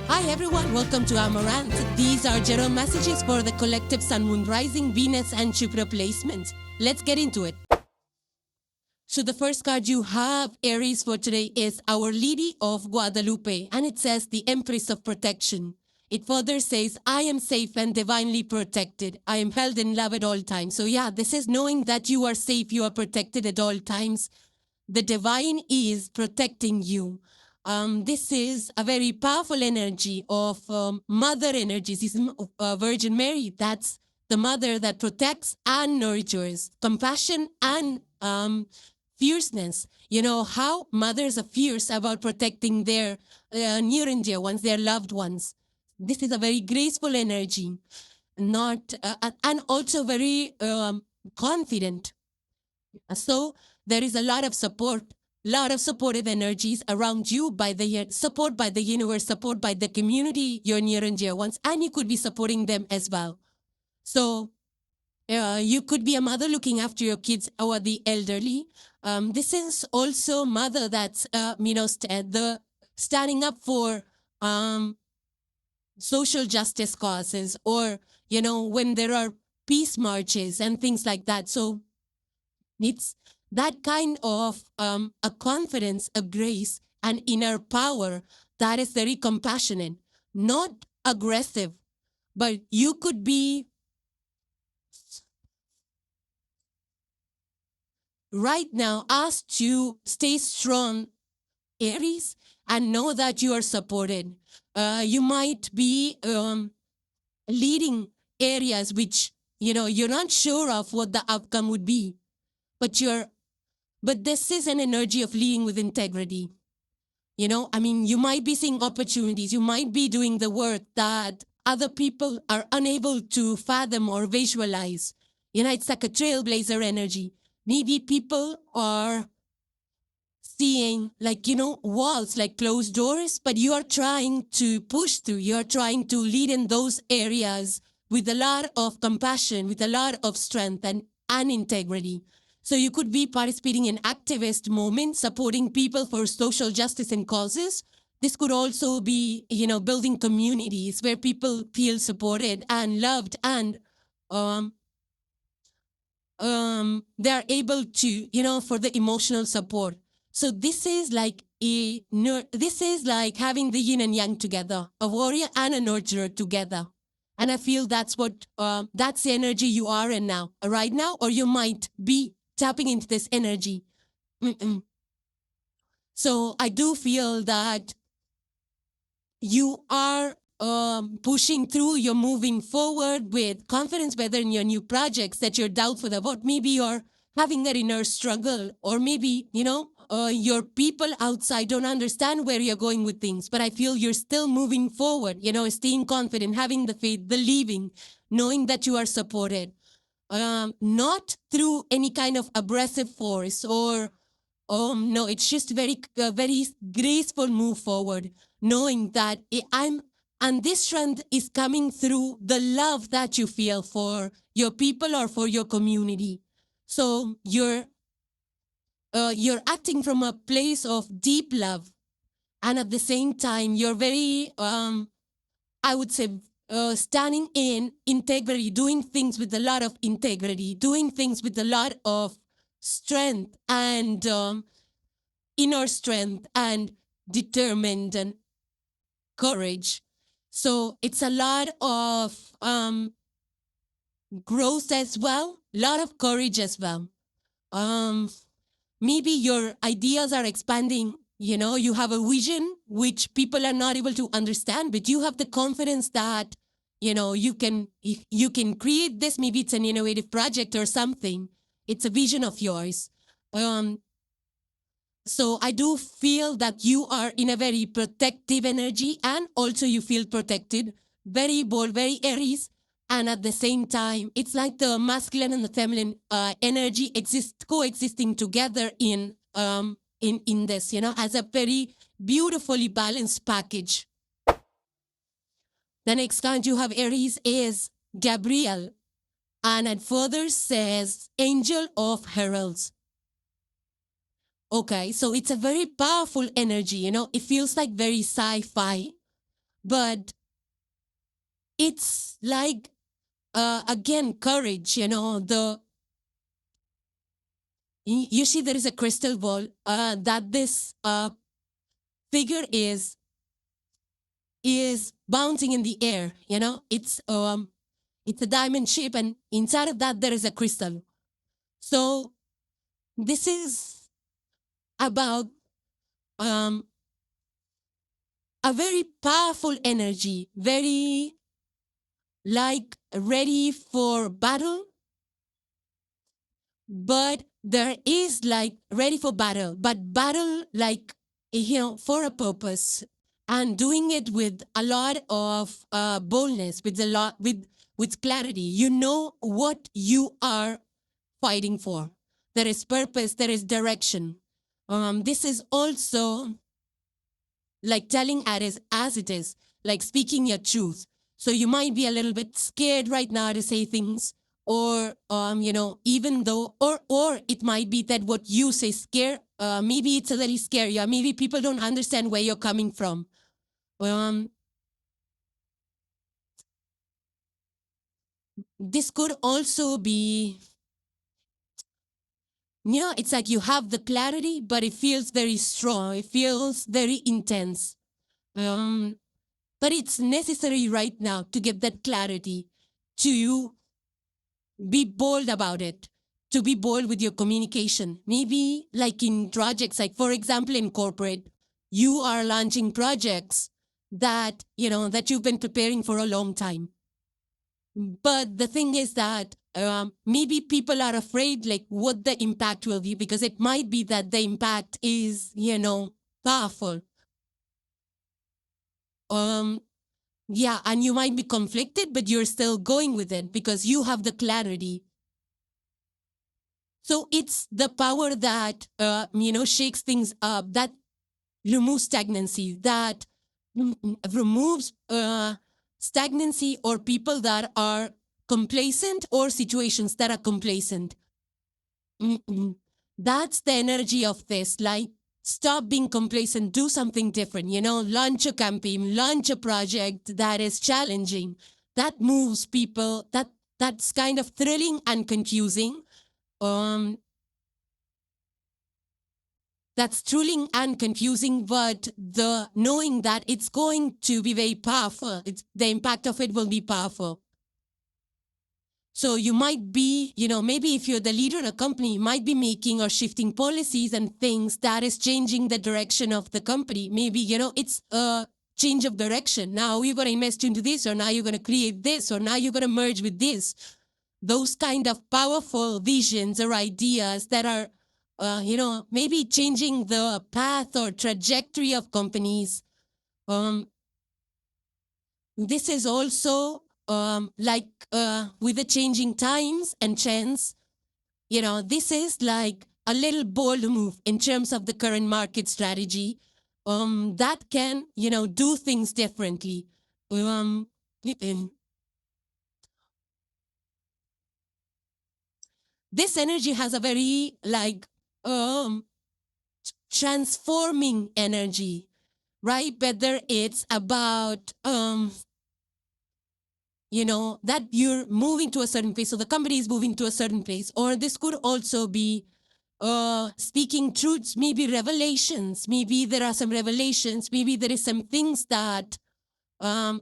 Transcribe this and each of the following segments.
Hi everyone, welcome to Amaranth. These are general messages for the collective Sun, Moon, Rising, Venus and Jupiter placements. Let's get into it. So the first card you have, Aries, for today is Our Lady of Guadalupe, and it says the Empress of Protection. It further says, I am safe and divinely protected. I am held in love at all times. So yeah, this is knowing that you are safe, you are protected at all times. The divine is protecting you. This is a very powerful energy of mother energies. This is Virgin Mary. That's the mother that protects and nurtures, compassion and fierceness. You know how mothers are fierce about protecting their near and dear ones, their loved ones. This is a very graceful energy, not and also very confident. So there is a lot of support, lot of supportive energies around you by the support by the universe, support by the community, your near and dear ones, and you could be supporting them as well. So you could be a mother looking after your kids or the elderly. This is also mother that's standing up for social justice causes, or when there are peace marches and things like that. So it's that kind of a confidence, a grace, and inner power that is very compassionate, not aggressive, but you could be right now asked to stay strong, Aries, and know that you are supported. You might be leading areas which you're not sure of what the outcome would be, but this is an energy of leading with integrity. You might be seeing opportunities. You might be doing the work that other people are unable to fathom or visualize. It's like a trailblazer energy. Maybe people are seeing walls, like closed doors, but you are trying to push through. You are trying to lead in those areas with a lot of compassion, with a lot of strength and integrity. So you could be participating in activist movements, supporting people for social justice and causes. This could also be, building communities where people feel supported and loved, and they're able to, for the emotional support. So this is like having the yin and yang together, a warrior and a nurturer together. And I feel that's that's the energy you are in now, right now, or you might be tapping into this energy. So I do feel that you are pushing through, you're moving forward with confidence, whether in your new projects that you're doubtful about. Maybe you're having that inner struggle, or maybe, your people outside don't understand where you're going with things, but I feel you're still moving forward, staying confident, having the faith, believing, knowing that you are supported. Not through any kind of aggressive force, or no, it's just very graceful move forward, knowing that and this strength is coming through the love that you feel for your people or for your community. So you're acting from a place of deep love, and at the same time you're very I would say standing in integrity, doing things with a lot of integrity, doing things with a lot of strength and inner strength and determined and courage. So it's a lot of growth as well, a lot of courage as well. Maybe your ideas are expanding. You have a vision which people are not able to understand, but you have the confidence that you can create this. Maybe it's an innovative project or something. It's a vision of yours. So I do feel that you are in a very protective energy, and also you feel protected, very bold, very Aries. And at the same time, it's like the masculine and the feminine energy coexisting together in this, as a very beautifully balanced package. The next card you have, Aries, is Gabriel. And it further says, Angel of Heralds. Okay, so it's a very powerful energy, it feels like very sci-fi, but it's like, again, courage, you see there is a crystal ball that this figure is bouncing in the air, it's a diamond shape, and inside of that there is a crystal. So this is about a very powerful energy, very like ready for battle, but there is like ready for battle, but battle like, for a purpose, and doing it with a lot of boldness, with clarity. You know what you are fighting for. There is purpose, there is direction. This is also like telling it as it is, like speaking your truth. So you might be a little bit scared right now to say things, or even though, or it might be that what you say scare, maybe it's a little scary, yeah, maybe people don't understand where you're coming from. This could also be, it's like you have the clarity, but it feels very strong, it feels very intense. But it's necessary right now to get that clarity, to be bold about it, to be bold with your communication. Maybe like in projects, like for example, in corporate, you are launching projects that, that you've been preparing for a long time. But the thing is that maybe people are afraid like what the impact will be, because it might be that the impact is, powerful. Yeah, and you might be conflicted, but you're still going with it because you have the clarity. So it's the power that, shakes things up, that removes stagnancy, that removes stagnancy, or people that are complacent, or situations that are complacent. That's the energy of this. Like, stop being complacent, do something different, launch a campaign, launch a project that is challenging, that moves people, that's kind of thrilling and confusing. That's thrilling and confusing, but the knowing that it's going to be very powerful, the impact of it will be powerful. So you might be, maybe if you're the leader in a company, you might be making or shifting policies and things that is changing the direction of the company. Maybe, it's a change of direction. Now you're going to invest into this, or now you're going to create this, or now you're going to merge with this. Those kind of powerful visions or ideas that are, maybe changing the path or trajectory of companies. This is also like with the changing times and trends, this is like a little bold move in terms of the current market strategy that can, do things differently. This energy has a very like transforming energy, right? Whether it's about that you're moving to a certain place, so the company is moving to a certain place, or this could also be speaking truths, maybe revelations, maybe there are some revelations, maybe there is some things that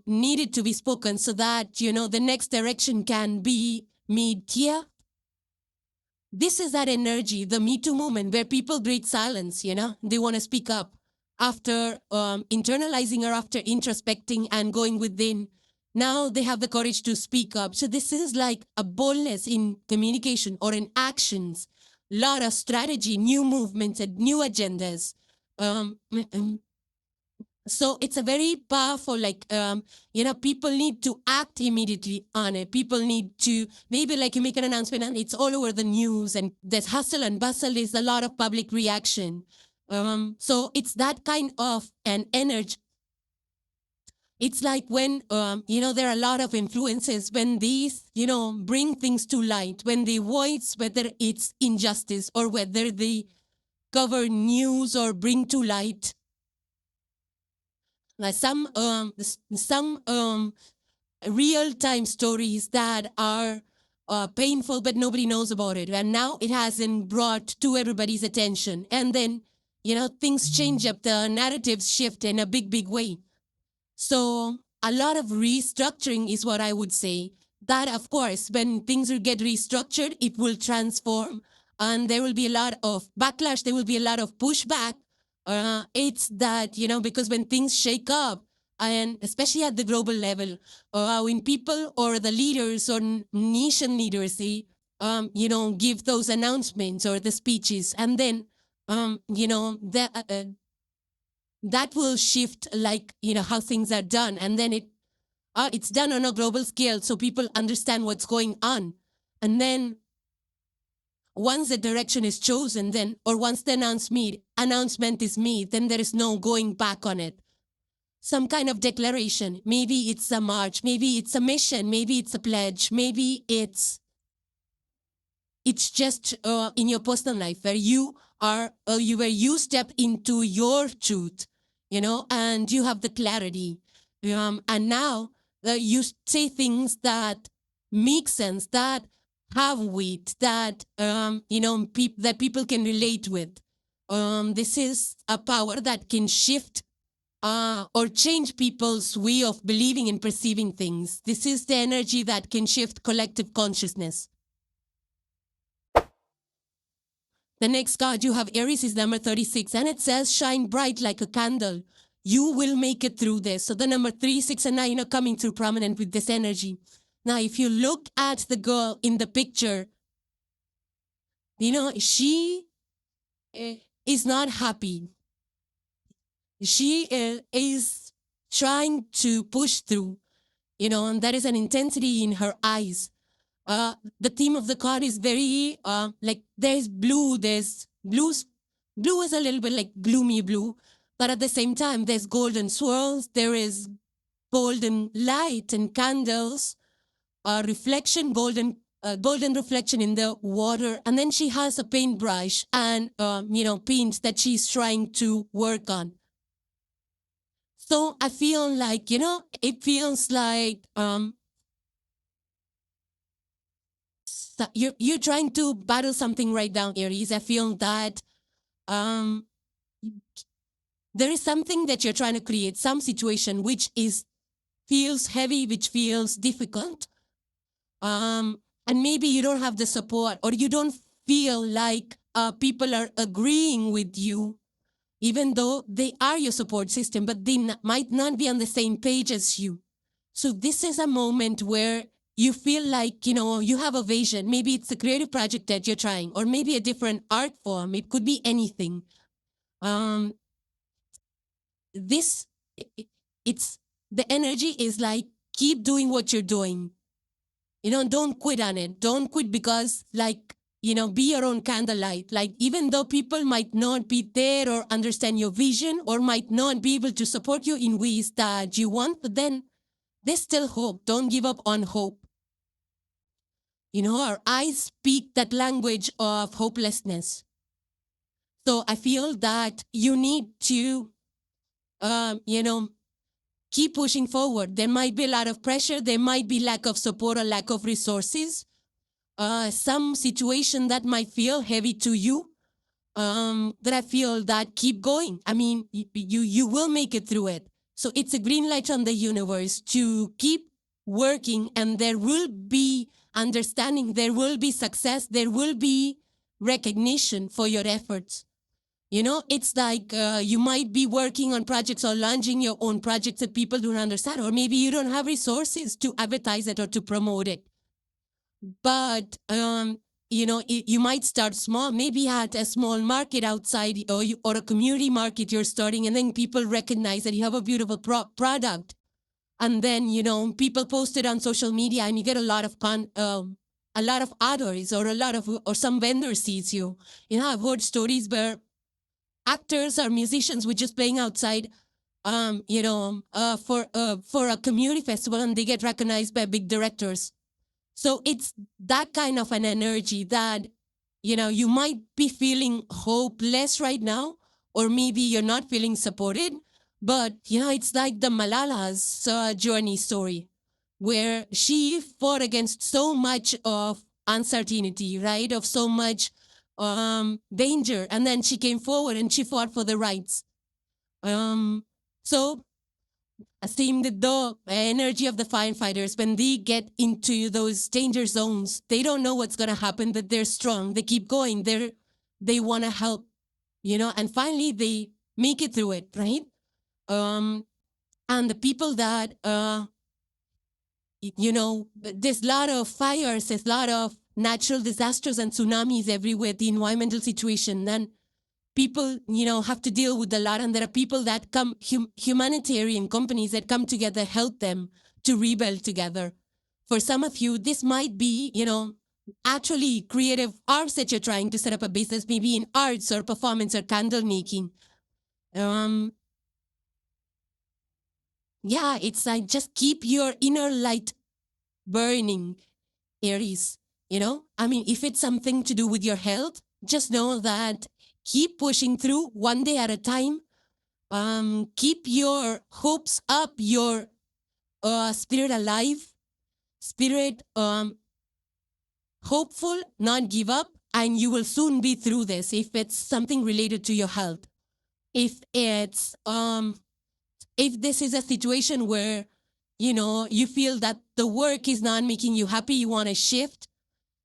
needed to be spoken so that, the next direction can be made clear. This is that energy, the Me Too movement, where people break silence, they want to speak up after internalizing or after introspecting and going within. Now they have the courage to speak up. So this is like a boldness in communication or in actions, lot of strategy, new movements and new agendas. So it's a very powerful, like, people need to act immediately on it. People need to, maybe like you make an announcement and it's all over the news, and there's hustle and bustle, there's a lot of public reaction. So it's that kind of an energy. It's like when, there are a lot of influences, when these, bring things to light, when they voice whether it's injustice or whether they cover news or bring to light like some real-time stories that are painful, but nobody knows about it. And now it has been brought to everybody's attention. And then, things change up, the narratives shift in a big, big way. So a lot of restructuring is what I would say. That, of course, when things will get restructured, it will transform. And there will be a lot of backlash. There will be a lot of pushback. It's that, because when things shake up, and especially at the global level, when people or the leaders or nation leaders, they, give those announcements or the speeches, and then, that will shift, like, how things are done. And then it's done on a global scale so people understand what's going on. And then once the direction is chosen, then, or once the announcement is made, then there is no going back on it. Some kind of declaration. Maybe it's a march, maybe it's a mission, maybe it's a pledge, maybe it's just in your personal life where you are, where you step into your truth, and you have the clarity. And now you say things that make sense, that have weight, that, that people can relate with. This is a power that can shift or change people's way of believing and perceiving things. This is the energy that can shift collective consciousness. The next card you have, Aries, is number 36, and it says, shine bright like a candle. You will make it through this. So the number 3, 6, and 9 are coming through prominent with this energy. Now, if you look at the girl in the picture, she is not happy. She is trying to push through, and there is an intensity in her eyes. The theme of the card is very like there's blue, blue is a little bit like gloomy blue, but at the same time there's golden swirls, there is golden light and candles, reflection, golden reflection in the water, and then she has a paintbrush and paints that she's trying to work on. So I feel like, it feels like you're trying to battle something right now, Aries. I feel that there is something that you're trying to create, some situation which feels heavy, which feels difficult. And maybe you don't have the support, or you don't feel like people are agreeing with you, even though they are your support system, but they might not be on the same page as you. So this is a moment where you feel like, you have a vision. Maybe it's a creative project that you're trying, or maybe a different art form. It could be anything. It's the energy is like, keep doing what you're doing. Don't quit on it. Don't quit because, like, be your own candlelight. Like, even though people might not be there or understand your vision, or might not be able to support you in ways that you want, but then there's still hope. Don't give up on hope. Our eyes speak that language of hopelessness. So I feel that you need to, keep pushing forward. There might be a lot of pressure. There might be lack of support or lack of resources. Some situation that might feel heavy to you. That I feel that keep going. I mean, you will make it through it. So it's a green light on the universe to keep working, and there will be understanding, there will be success, there will be recognition for your efforts. It's like you might be working on projects or launching your own projects that people don't understand, or maybe you don't have resources to advertise it or to promote it. But you might start small, maybe at a small market outside, or a community market you're starting, and then people recognize that you have a beautiful product. And then, people post it on social media, and you get a lot of orders, or some vendor sees you. I've heard stories where actors or musicians were just playing outside, for a community festival, and they get recognized by big directors. So it's that kind of an energy that, you might be feeling hopeless right now, or maybe you're not feeling supported, But, it's like the Malala's journey story, where she fought against so much of uncertainty, right? Of so much danger. And then she came forward and she fought for the rights. So same with the energy of the firefighters, when they get into those danger zones, they don't know what's going to happen, but they're strong. They keep going. They want to help, and finally they make it through it, right? And the people that, there's a lot of fires, there's a lot of natural disasters and tsunamis everywhere, the environmental situation. And people, have to deal with a lot. And there are people that come, humanitarian companies that come together, help them to rebuild together. For some of you, this might be, actually creative arts that you're trying to set up a business, maybe in arts or performance or candle making. Yeah, it's like just keep your inner light burning, Aries. If it's something to do with your health, just know that keep pushing through one day at a time. Keep your hopes up, your spirit alive, spirit hopeful, not give up, and you will soon be through this. If it's something related to your health, if it's if this is a situation where you feel that the work is not making you happy, you want to shift.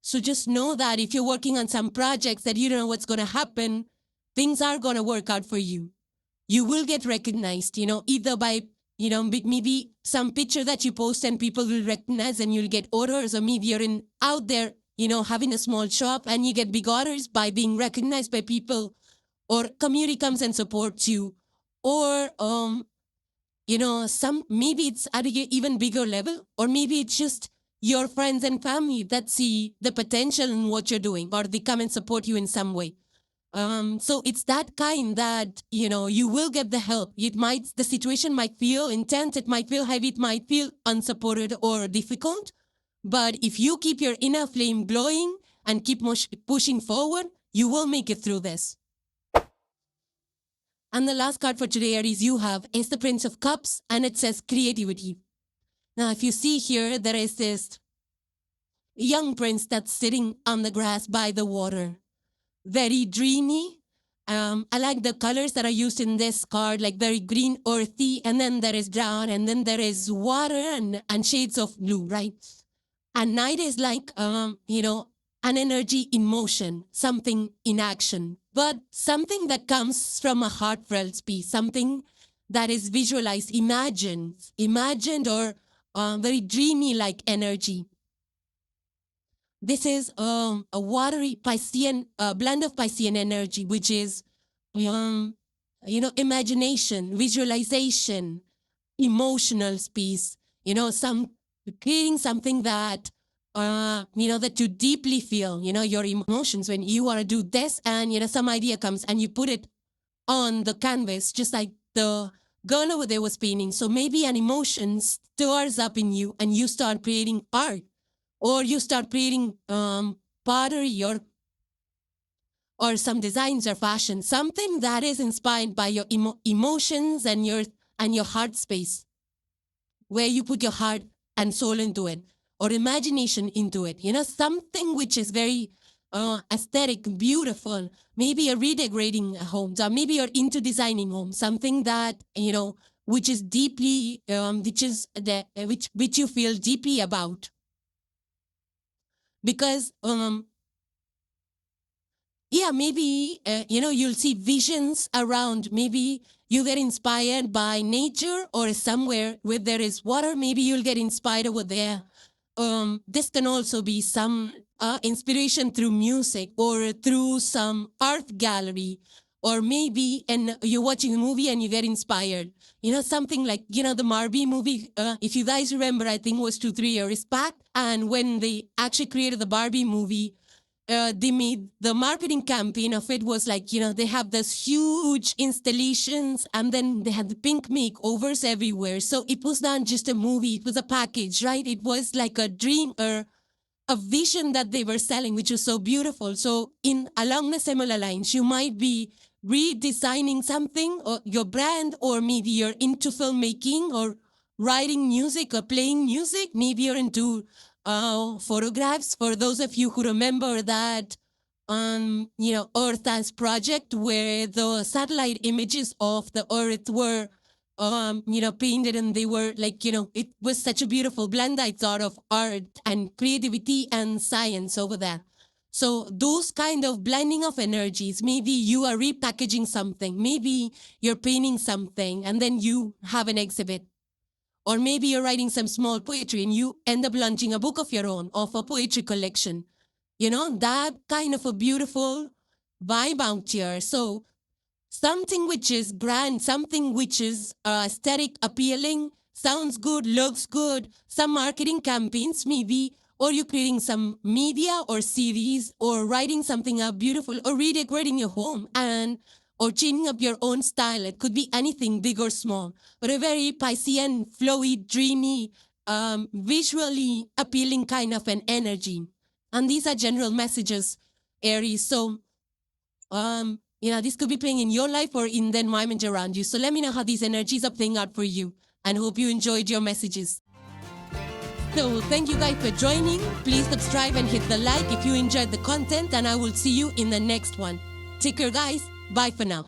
So just know that if you're working on some projects that you don't know what's going to happen, things are going to work out for you. You will get recognized, either by, maybe some picture that you post and people will recognize and you'll get orders, or maybe you're out there, having a small shop and you get big orders by being recognized by people, or community comes and supports you, or, maybe it's at an even bigger level, or maybe it's just your friends and family that see the potential in what you're doing, or they come and support you in some way. So it's that kind that, you will get the help. The situation might feel intense, it might feel heavy, it might feel unsupported or difficult. But if you keep your inner flame glowing and keep pushing forward, you will make it through this. And the last card for today, Aries, you have is the Prince of Cups, and it says creativity. Now, if you see here, there is this young prince that's sitting on the grass by the water. Very dreamy. I like the colors that are used in this card, like very green, earthy, and then there is brown, and then there is water and shades of blue, right? And night is like, an energy in motion, something in action, but something that comes from a heartfelt space, something that is visualized, imagined, or very dreamy like energy. This is a watery Piscean, blend of Piscean energy, which is, imagination, visualization, emotional space, creating something that, that you deeply feel, your emotions when you want to do this and, some idea comes and you put it on the canvas, just like the girl over there was painting. So maybe an emotion stirs up in you and you start creating art. Or you start creating pottery or some designs or fashion, something that is inspired by your emotions and your heart space, where you put your heart and soul into it, or imagination into it. Something which is very aesthetic, beautiful. Maybe you're redecorating homes, or maybe you're into designing homes. Something that which is deeply, which you feel deeply about. Because, maybe, you'll see visions around. Maybe you get inspired by nature or somewhere where there is water. Maybe you'll get inspired over there. This can also be some inspiration through music or through some art gallery. Or maybe you're watching a movie and you get inspired. Something like, the Barbie movie, if you guys remember, I think it was 2-3 years back. And when they actually created the Barbie movie, they made the marketing campaign of it was like, they have this huge installations and then they had the pink makeovers everywhere. So it was not just a movie, it was a package, right? It was like a dream or a vision that they were selling, which was so beautiful. So along the similar lines, you might be redesigning something or your brand, or maybe you're into filmmaking or writing music or playing music. Maybe you're into photographs. For those of you who remember that, Earth as project, where the satellite images of the Earth were, painted, and they were like, it was such a beautiful blend, I thought, of art and creativity and science over there. So those kind of blending of energies, maybe you are repackaging something, maybe you're painting something, and then you have an exhibit. Or maybe you're writing some small poetry and you end up launching a book of your own, of a poetry collection. That kind of a beautiful vibe out here. So something which is grand, something which is aesthetic, appealing, sounds good, looks good, some marketing campaigns maybe, or you're creating some media or series, or writing something up beautiful, or redecorating your home, or changing up your own style. It could be anything, big or small, but a very Piscean, flowy, dreamy, visually appealing kind of an energy. And these are general messages, Aries. So, this could be playing in your life or in the environment around you. So let me know how these energies are playing out for you, and hope you enjoyed your messages. So thank you guys for joining. Please subscribe and hit the like if you enjoyed the content, and I will see you in the next one. Take care, guys. Bye for now.